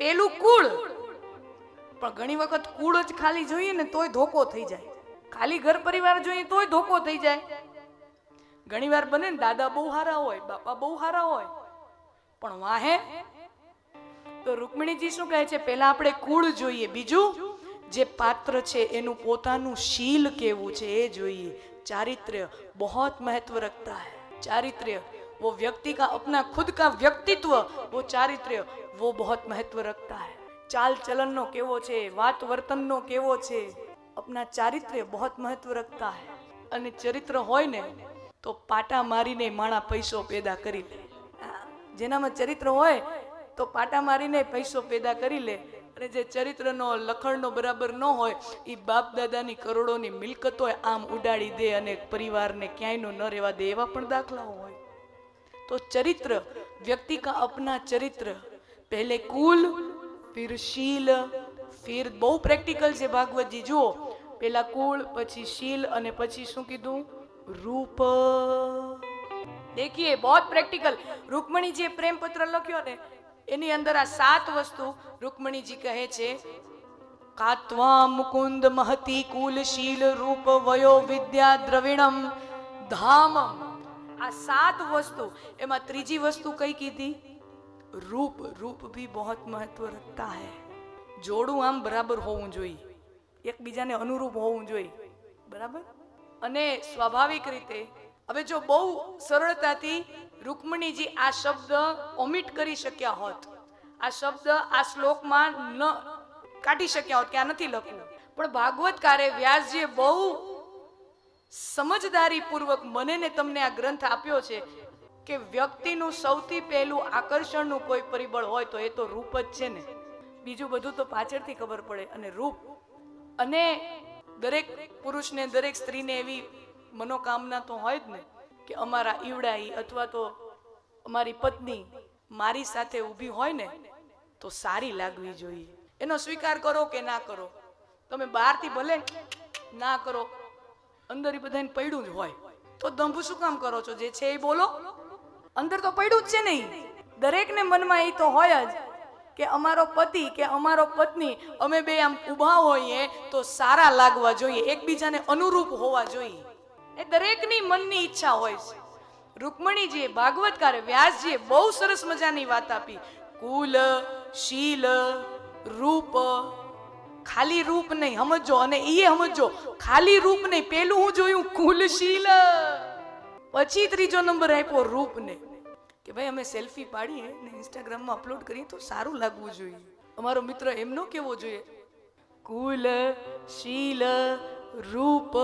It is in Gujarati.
પેલું કુળ, પણ ઘણી વખત કુળ જ ખાલી જોઈએ ને તોય ધોકો થઈ જાય, ખાલી ઘર પરિવાર જોઈએ તોય ધોકો થઈ જાય. ઘણી વાર બને ને દાદા બહુ હારા હોય, બાપા બહુ હારા હોય, પણ વાહે તો રૂકમણીજી શું કહે છે, પહેલા આપણે કુળ જોઈએ, બીજું જે પાત્ર છે એનું પોતાનું शील કેવું છે એ જોઈએ. चारित्र्य बहुत महत्व रखता है. चारित्र्य वो व्यक्ति का अपना खुद का व्यक्तित्व, वो चारित्र्य वो बहुत महत्व रखता है. चाल चलन नो केवो छे, વાત વર્તન નો કેવો છે, अपना चारित्र्य बहुत महत्व रखता है. અને ચરિત્ર હોય ને તો પાટા મારીને માણા પૈસો પેદા કરી લે. જેનામાં ચરિત્ર હોય તો પાટા મારીને પૈસો પેદા કરી લે. અને જે ચરિત્રનો લખણનો બરાબર ન હોય એ બાપ દાદાની કરોડોની મિલકત હોય આમ ઉડાડી દે અને પરિવારને ક્યાંયનો ન રહેવા દે, એવા પણ દાખલાઓ હોય. તો ચરિત્ર, વ્યક્તિ કા અપના ચરિત્ર, પહેલે કુલ, ફિર शील, ફિર બહુ પ્રેક્ટિકલ છે ભાગવતજી. જુઓ, પહેલા કુલ, પછી शील અને પછી શું કીધું? रूप. देखिए बहुत प्रेक्टिकल. रुक्मणीजीએ પ્રેમ પત્ર લખ્યો ને એની અંદર આ 7 વસ્તુ રૂકમણીજી કહે છે. કાત્વા મુકુંદ મહતી કુલ શીલ રૂપ વયો વિદ્યા દ્રવિણમ ધામ. આ 7 વસ્તુ, એમાં ત્રીજી વસ્તુ કઈ કીધી? રૂપ. રૂપ भी बहुत महत्व रखता है. જોડું આમ બરાબર હોવું જોઈએ, એકબીજાને અનુરૂપ હોવું જોઈએ, બરાબર. અને સ્વાભાવિક રીતે હવે જો બહુ સરળતાથી રૂકમણીજી આ શબ્દ ઓમિટ કરી શક્યા હોત, આ શબ્દ આ શ્લોકમાં ન કાઢી શક્યા હોત કે આ નથી લખવું, પણ ભાગવતકારે વ્યાસજીએ બહુ સમજદારી પૂર્વક મને ને તમને આ ગ્રંથ આપ્યો છે કે વ્યક્તિનું સૌથી પહેલું આકર્ષણનું કોઈ પરિબળ હોય તો એ તો રૂપ જ છે ને. બીજું બધું તો પાછળથી ખબર પડે. અને રૂપ, અને દરેક પુરુષને દરેક સ્ત્રીને એવી મનોકામના તો હોય જ ને કે અમારા ઈવડાઈ અથવા તો અમારી પત્ની મારી સાથે ઊભી હોય ને તો સારી લાગવી જોઈએ. એનો સ્વીકાર કરો કે ના કરો, તમે બહારથી ભલે ના કરો, અંદર એ બધાને પડ્યું જ હોય તો દંભ શું કામ કરો છો? જે છે એ બોલો. અંદર તો પડ્યું જ છે ને. દરેકને મનમાં એ તો હોય જ કે અમારો પતિ કે અમારો પત્ની, અમે બે આમ ઊભા હોઈએ તો સારા લાગવા જોઈએ, એકબીજાને અનુરૂપ હોવા જોઈએ. એ દરેકની મનની ઈચ્છા હોય છે. રૂકમણીજીએ, ભાગવતકારે, વ્યાસજીએ બહુ સરસ મજાની વાત આપી. કુલ, શીલ, રૂપ. ખાલી રૂપ નહીં, સમજો. અને એ સમજો, ખાલી રૂપ નહીં. પેલું હું જોયું કુલ શીલ, પછી ત્રીજો નંબર આપ્યો રૂપને કે ભાઈ અમે સેલ્ફી પાડીએ ને ઇન્સ્ટાગ્રામમાં અપલોડ કરીએ તો સારું લાગવું જોઈએ. અમારો મિત્ર એમનો કેવો જોઈએ? કુલ, શીલ, રૂપ.